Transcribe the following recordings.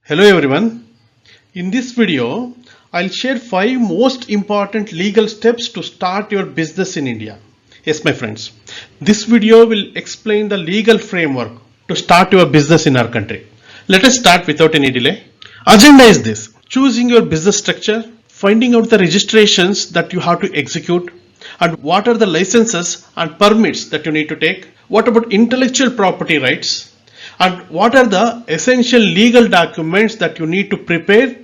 Hello everyone. In this video, I'll share 5 most important legal steps to start your business in India. Yes, my friends. This video will explain the legal framework to start your business in our country. Let us start without any delay. Agenda is this: choosing your business structure, finding out the registrations that you have to execute, and what are the licenses and permits that you need to take. What about intellectual property rights? And what are the essential legal documents that you need to prepare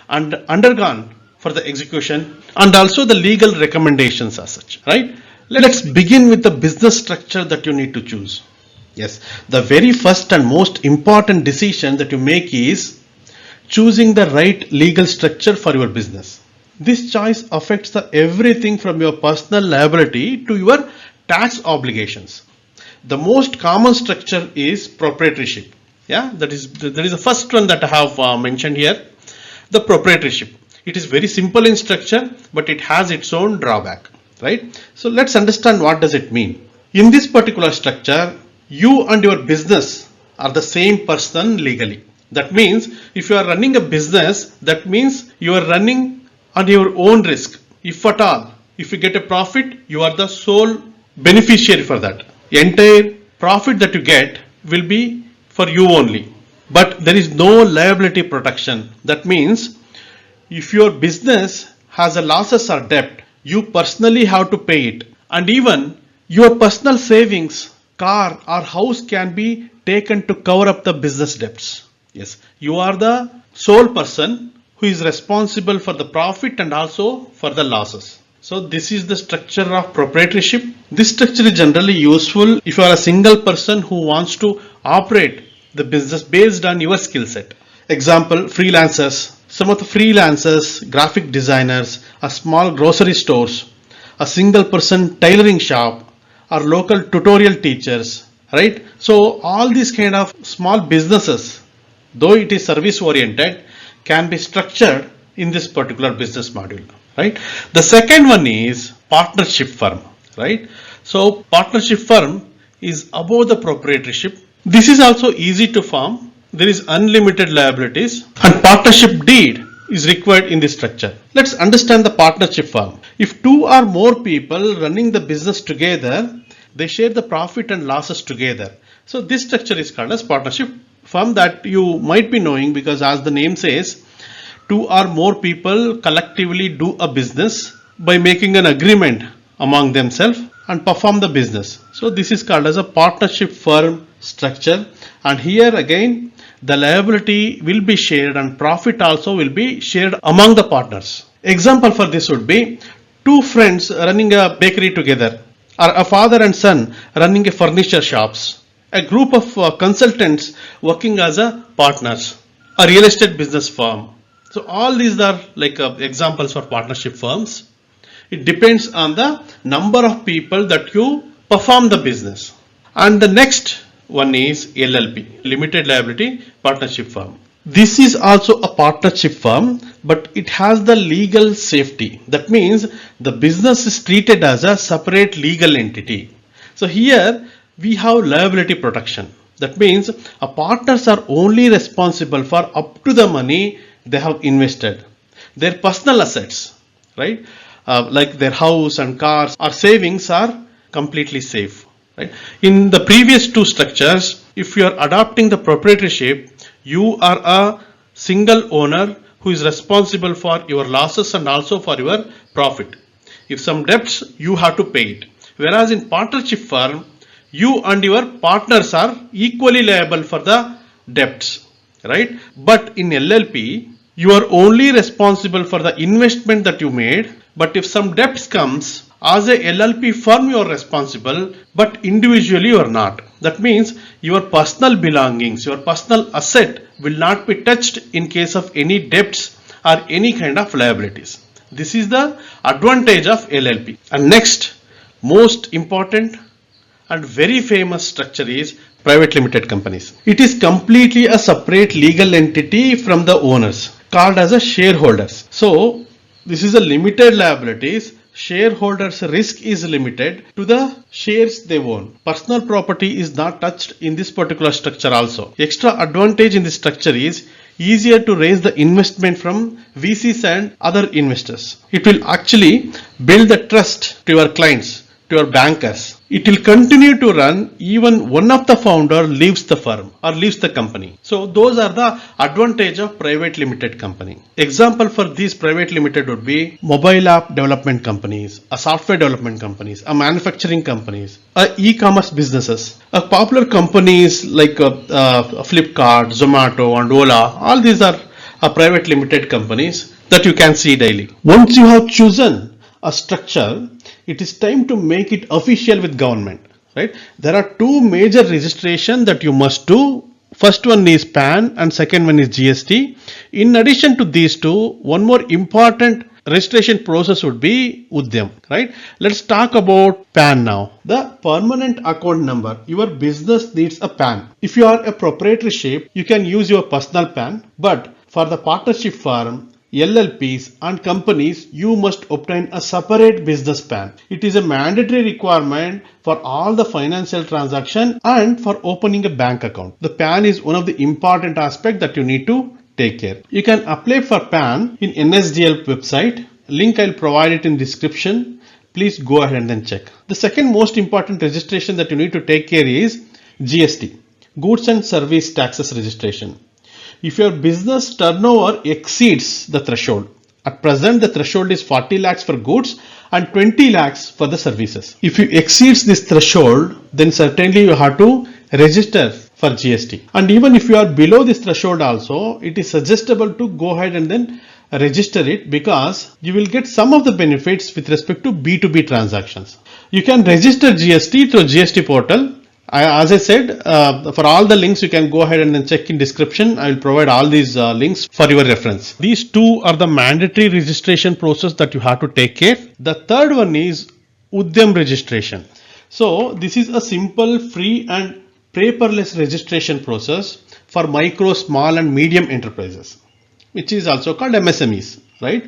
and undergone for the execution, and also the legal recommendations as such, right? Let's begin with the business structure that you need to choose. Yes, the very first and most important decision that you make is choosing the right legal structure for your business. This choice affects everything from your personal liability to your tax obligations. The most common structure is proprietorship. Yeah, that is the first one that I have mentioned here. The proprietorship. It is very simple in structure, but it has its own drawback, right? So let's understand what does it mean. In this particular structure, you and your business are the same person legally. That means if you are running a business, that means you are running on your own risk. If at all, if you get a profit, you are the sole beneficiary for that. Entire profit that you get will be for you only, but there is no liability protection. That means if your business has a losses or debt, you personally have to pay it, and even your personal savings, car or house can be taken to cover up the business debts. Yes, you are the sole person who is responsible for the profit and also for the losses. So this is the structure of proprietorship. This structure is generally useful if you are a single person who wants to operate the business based on your skill set. Example, freelancers. Some of the freelancers, graphic designers, a small grocery stores, a single person tailoring shop, or local tutorial teachers, right? So all these kind of small businesses, though it is service oriented, can be structured in this particular business module. Right? The second one is partnership firm, right? So partnership firm is above the proprietorship. This is also easy to form. There is unlimited liabilities, and partnership deed is required in this structure. Let's understand the partnership firm. If two or more people running the business together, they share the profit and losses together. So this structure is called as partnership firm, that you might be knowing because as the name says, two or more people collectively do a business by making an agreement among themselves and perform the business. So this is called as a partnership firm structure, and here again the liability will be shared and profit also will be shared among the partners. Example for this would be two friends running a bakery together, or a father and son running a furniture shops, a group of consultants working as a partners, a real estate business firm. So all these are like examples for partnership firms. It depends on the number of people that you perform the business. And the next one is LLP, limited liability partnership firm. This is also a partnership firm, but it has the legal safety. That means the business is treated as a separate legal entity. So here we have liability protection. That means partners are only responsible for up to the money they have invested. Their personal assets, right, like their house and cars or savings, are completely safe. Right? In the previous two structures, if you are adopting the proprietorship, you are a single owner who is responsible for your losses and also for your profit. If some debts, you have to pay it. Whereas in partnership firm, you and your partners are equally liable for the debts, right? But in LLP, you are only responsible for the investment that you made, but if some debts comes, as a LLP firm you are responsible, but individually you are not. That means your personal belongings, your personal asset will not be touched in case of any debts or any kind of liabilities. This is the advantage of LLP. And next, most important and very famous structure is private limited companies. It is completely a separate legal entity from the owners, called as a shareholders. So this is a limited liabilities. Shareholders' risk is limited to the shares they own. Personal property is not touched in this particular structure also. Extra advantage in this structure is easier to raise the investment from VCs and other investors. It will actually build the trust to your clients, to your bankers. It will continue to run even one of the founder leaves the firm or leaves the company. So those are the advantage of private limited company. Example for these private limited would be mobile app development companies, a software development companies, a manufacturing companies, a e-commerce businesses, a popular companies like Flipkart, Zomato and Ola. All these are private limited companies that you can see daily. Once you have chosen a structure, it is time to make it official with government, right? There are two major registration that you must do. First one is PAN and second one is GST. In addition to these two, one more important registration process would be Udyam, right? Let's talk about PAN now. The permanent account number. Your business needs a PAN. If you are a proprietorship, you can use your personal PAN, but for the partnership firm, LLPs and companies, you must obtain a separate business PAN. It is a mandatory requirement for all the financial transaction and for opening a bank account. The PAN is one of the important aspects that you need to take care. You can apply for PAN in NSDL website. Link I'll provide it in description. Please go ahead and then check. The second most important registration that you need to take care is GST, Goods and Service Taxes Registration. If your business turnover exceeds the threshold, at present the threshold is 40 lakhs for goods and 20 lakhs for the services. If you exceeds this threshold, then certainly you have to register for GST. And even if you are below this threshold also, it is suggestible to go ahead and then register it, because you will get some of the benefits with respect to B2B transactions. You can register GST through GST portal. As I said, for all the links you can go ahead and then check in description. I will provide all these links for your reference. These two are the mandatory registration process that you have to take care. The third one is Udyam registration. So this is a simple, free and paperless registration process for micro, small and medium enterprises, which is also called MSMEs, right?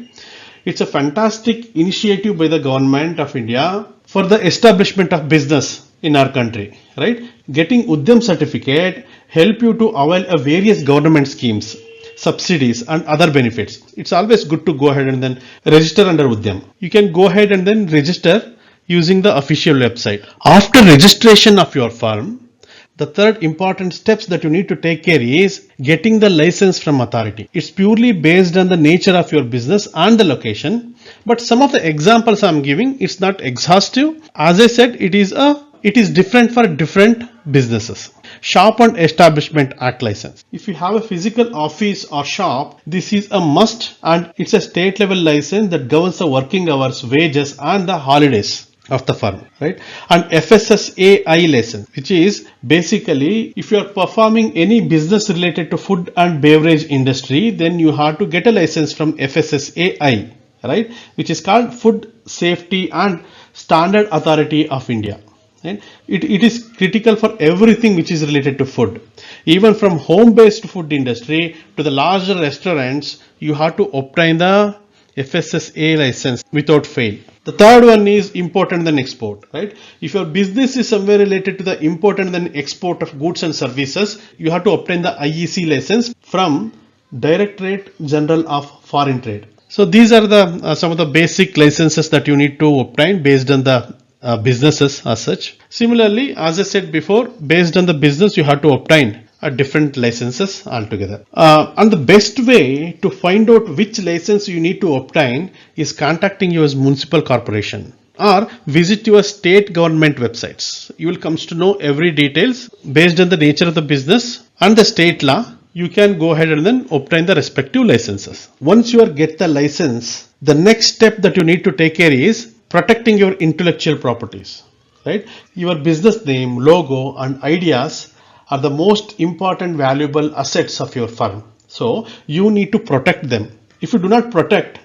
It's a fantastic initiative by the government of India for the establishment of business in our country, right? Getting Udyam certificate help you to avail of various government schemes, subsidies and other benefits. It's always good to go ahead and then register under Udyam. You can go ahead and then register using the official website. After registration of your firm, the third important steps that you need to take care is getting the license from authority. It's purely based on the nature of your business and the location, but some of the examples I'm giving, it's not exhaustive. As I said, it is different for different businesses. Shop and Establishment Act license. If you have a physical office or shop, this is a must, and it's a state level license that governs the working hours, wages and the holidays of the firm, right? And FSSAI license, which is basically if you are performing any business related to food and beverage industry, then you have to get a license from FSSAI, right? Which is called Food Safety and Standard Authority of India. Right? It is critical for everything which is related to food. Even from home-based food industry to the larger restaurants, you have to obtain the FSSA license without fail. The third one is import and then export, right? If your business is somewhere related to the import and then export of goods and services, you have to obtain the IEC license from Directorate General of Foreign Trade. So these are the some of the basic licenses that you need to obtain based on the businesses as such. Similarly, as I said before, based on the business, you have to obtain different licenses altogether. And the best way to find out which license you need to obtain is contacting your municipal corporation or visit your state government websites. You will come to know every details based on the nature of the business and the state law. You can go ahead and then obtain the respective licenses. Once you get the license, the next step that you need to take care is protecting your intellectual properties, right? Your business name, logo and ideas are the most important valuable assets of your firm. So you need to protect them. If you do not protect,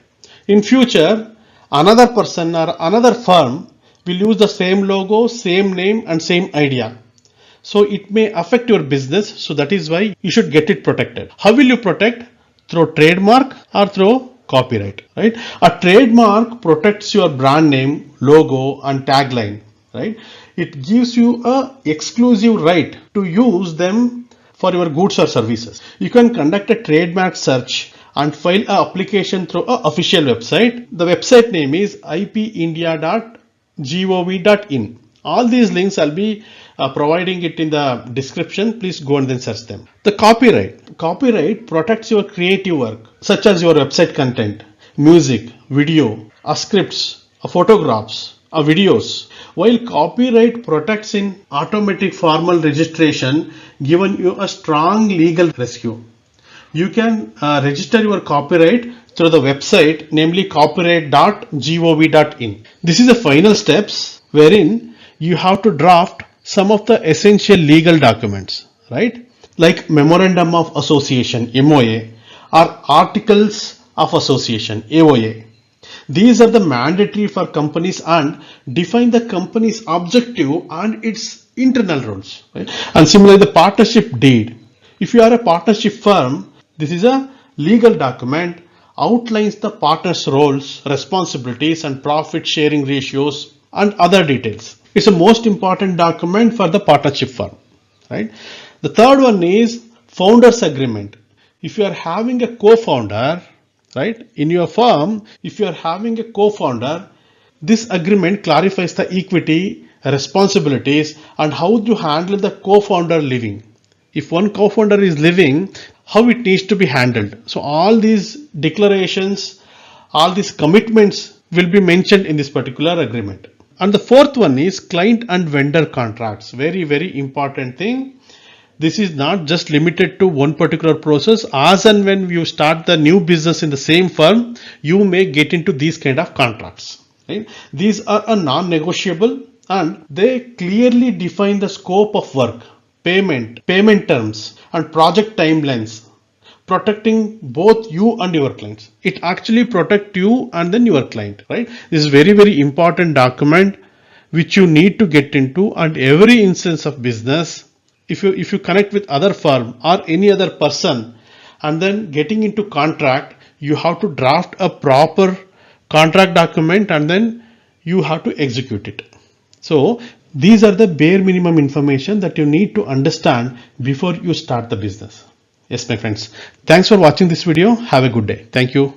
in future another person or another firm will use the same logo, same name and same idea. So it may affect your business. So that is why you should get it protected. How will you protect? Through trademark or through copyright, right? A trademark protects your brand name, logo and tagline, right? It gives you a exclusive right to use them for your goods or services. You can conduct a trademark search and file an application through an official website. The website name is ipindia.gov.in. All these links I'll be providing it in the description. Please go and then search them. The copyright. Copyright protects your creative work, such as your website content, music, video, scripts, photographs, videos. While copyright protects in automatic formal registration, giving you a strong legal rescue. You can register your copyright through the website, namely copyright.gov.in. This is the final steps wherein you have to draft some of the essential legal documents, right? Like Memorandum of Association, MOA, or Articles of Association, AOA. These are the mandatory for companies and define the company's objective and its internal roles. Right? And similarly, the partnership deed. If you are a partnership firm, this is a legal document, outlines the partner's roles, responsibilities, and profit sharing ratios and other details. It's the most important document for the partnership firm. Right? The third one is founders agreement. If you are having a co-founder, right, in your firm, if you are having a co-founder, this agreement clarifies the equity, responsibilities, and how to handle the co-founder living. If one co-founder is living, how it needs to be handled. So all these declarations, all these commitments will be mentioned in this particular agreement. And the fourth one is client and vendor contracts. Very, very important thing. This is not just limited to one particular process. As and when you start the new business in the same firm, you may get into these kind of contracts. Right? These are a non-negotiable and they clearly define the scope of work, payment terms, and project timelines, protecting both you and your clients. It actually protects you and then your client. Right? This is very, very important document which you need to get into, and every instance of business. If you connect with other firm or any other person and then getting into contract, you have to draft a proper contract document and then you have to execute it. So these are the bare minimum information that you need to understand before you start the business. Yes, my friends. Thanks for watching this video. Have a good day. Thank you.